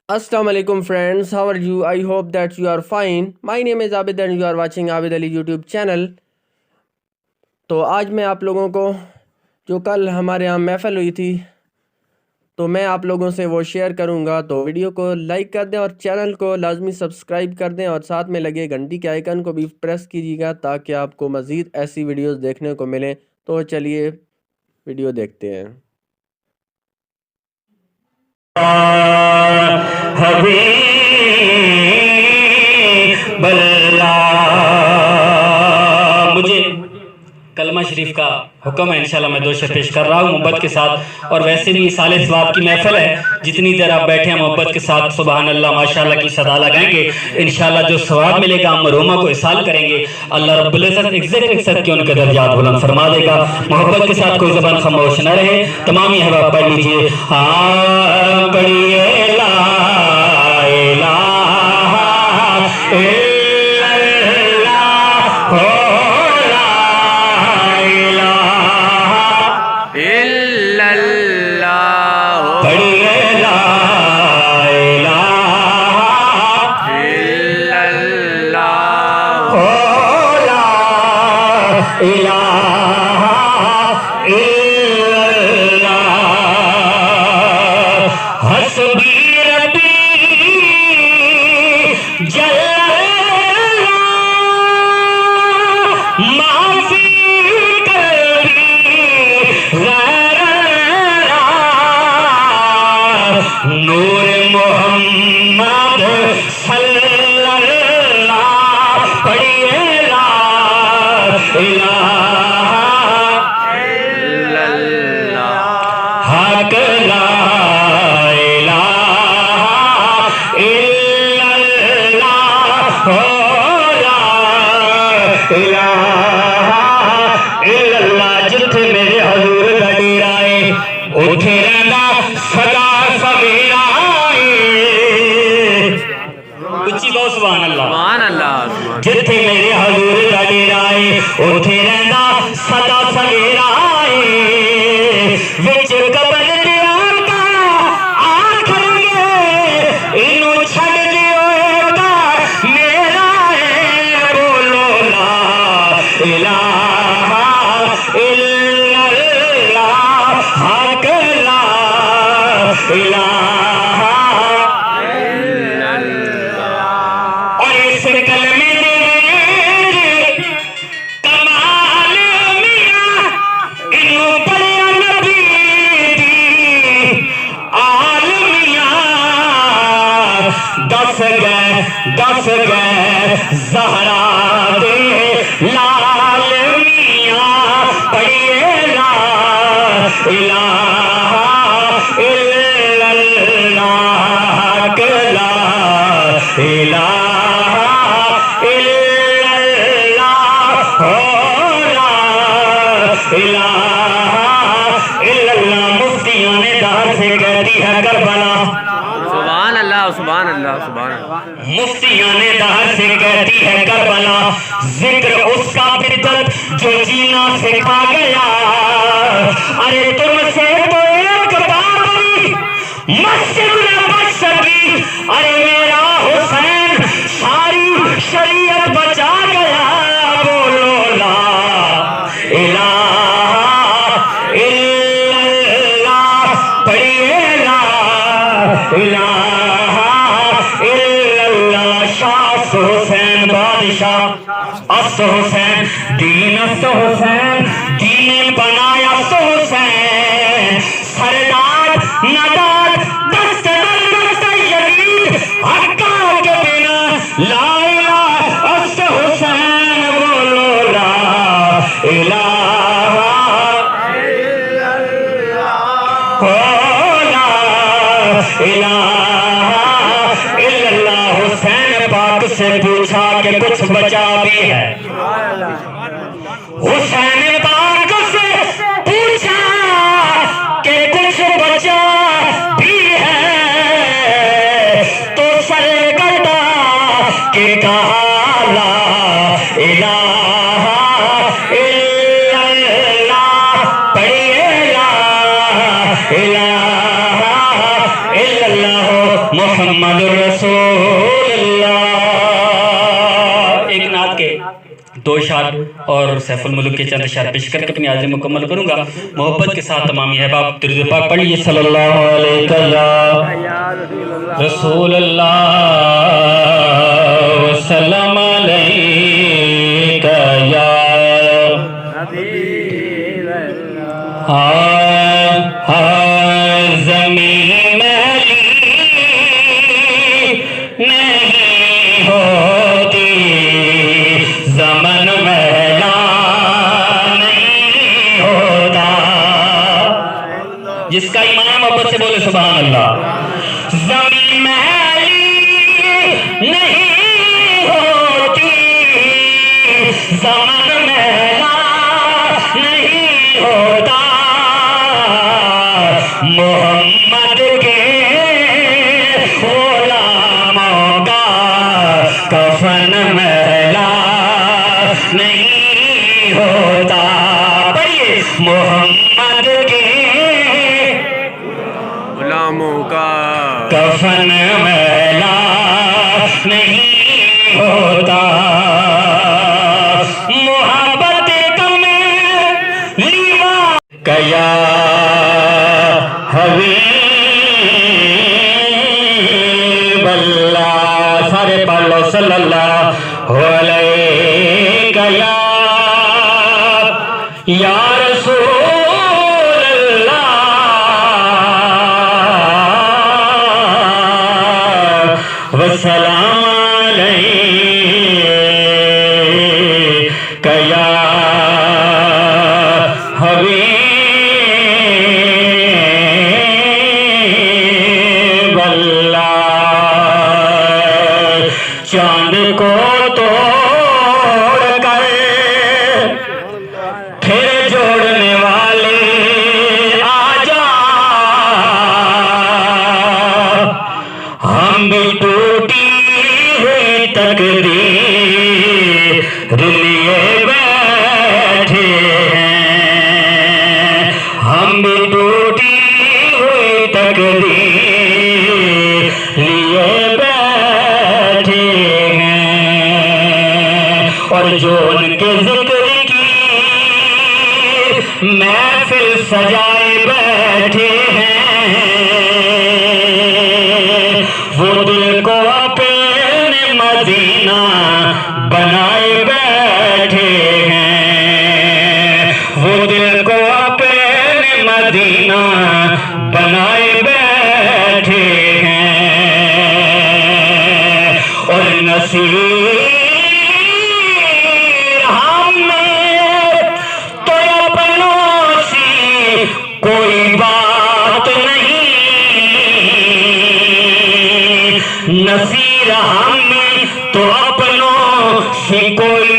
Assalamu alaikum friends, how are you? I hope that you are fine. My name is Abid and you are watching Abid Ali YouTube channel. तो आज मैं आप लोगों को जो कल हमारे यहाँ महफ़िल हुई थी तो मैं आप लोगों से वो शेयर करूँगा। तो वीडियो को लाइक कर दें और चैनल को लाजमी सब्सक्राइब कर दें और साथ में लगे घंटी के आइकन को भी प्रेस कीजिएगा ताकि आपको मज़ीद ऐसी वीडियोस देखने को मिलें। तो चलिए वीडियो देखते हैं। मुझे कलमा शरीफ का हुक्म है, इंशाल्लाह मैं दो शेर पेश कर रहा हूँ मोहब्बत के साथ। और वैसे भी साले सवाब की महफिल है, जितनी देर आप बैठे हैं मोहब्बत के साथ सुभान अल्लाह माशाअल्लाह की सदा लगाएंगे, इंशाल्लाह जो सवाब मिलेगा हम मरूमा को इसाल करेंगे। अल्लाह रब्बुल इज्जत इज्जत के उनके दर्जात बुलंद फरमा देगा। मोहब्बत के साथ कोई ज़बान खामोश न रहे। तमाम ये हवा पढ़ लीजिए। हाँ पढ़िए ला इलाहा इल्लल्लाह हो नूर मोहम्मद सल्लल्लाहु पढ़िए ला इलाहा इल्लल्लाह हक ला इलाहा इल्लल्लाह हो ला इलाहा इल्लल्लाह। जिथे मेरे हजूर दा डेरा है उठे रहंदा सदा सवेरा। उच्ची बहुत सुभान अल्लाह। जिथे मेरे हजूर दा डेरा है उठे रहंदा सदा सवेरा विच कबर दे आका आखणगे इनू छड़ दियोगा मेरा है बोलो ला इलाहा इल्लल्लाह हक ला इलाहा इल्लल्लाह। और इस कलमे दे कमाल मियां इन्हों पढ़िया नबी दी आल मियां दस गए ज़हरा दे लाल मियां पढ़िए ला इलाहा इल्लल्लाह ला इलाहा इल्लल्लाह हो ला इलाहा इल्लल्लाह। मुफ्तियों ने दार से कहती है करबला सुभान अल्लाह सुभान अल्लाह सुभान अल्लाह। मुफ्तियों ने दार से कहती है करबला जिक्र उसका फिदत जो जीना सिखा गया। अरे तुमसे तो एक बाबरी मस्जिद न बच सकी, अरे मेरा हुसैन सारी शरीयत बचा गया। बोलो ला इलाहा इल्लल्लाह पढ़िए ला इलाहा इल्लल्लाह। शाह हुसैन बादशाह अस हुसैन दीन अस हुसैन दीन बनाया सो हुसैन सरदार नदार दस्त दस्त यजीद हक्का के बिना ला इलाहा अस हुसैन बोलो ला इलाहा इल्लल्लाह हो ला इलाहा इल्लल्लाह। हुसैन पाक से पूछा कि कुछ बचा भी है। हुसैन पाक से पूछा कि कुछ बचा भी है तो सरगर्दा के कहा ला इलाहा इल्लल्लाह पढ़िए ला इलाहा इल्लल्लाह। मोहम्मद रसूलुल्लाह। एक नात के 2 शार और सैफुल मुल्क के चंद शार पेश करके अपनी हाजिरी मुकम्मल करूंगा। मोहब्बत के साथ तमामी अहबाब दुरूद पाक पढ़िए सल्लल्लाहु अलैहि रसूलुल्लाह वसल्लम अलैका या ज़मीन नहीं होती, ज़मन महला नहीं होता। जिसका ईमान मोहब्बत से बोले सुभान अल्लाह। ज़मीन महली नहीं होती, ज़मन महला नहीं होता। मोहम्मद के गुलामों का कफन मैला नहीं होता। पढ़िए मोहम्मद के गुलामों का कफन मैला नहीं होता। मोहब्बत कम लीवा कया हबीब अल्लाह। सारे पढ़ लो सल्लल्लाहु अलैहि या रसूल अल्लाह वसलाम अलैका या हबीब अल्लाह। चांद को तोड़ कर फिर जोड़ने वाले आजा, हम भी टूटी हुई तकदीर लिए बैठे हैं। हम भी टूटी हुई तकदीर लिए बैठे हैं। और जो उनके जिक्र की महफिल सजाए बैठे हैं, वो दिल को अपने मदीना बनाए बैठे हैं। वो दिल को अपने मदीना बनाए बैठे हैं। और नसीब कोई बात नहीं, नसीर हम तो अपनों से कोई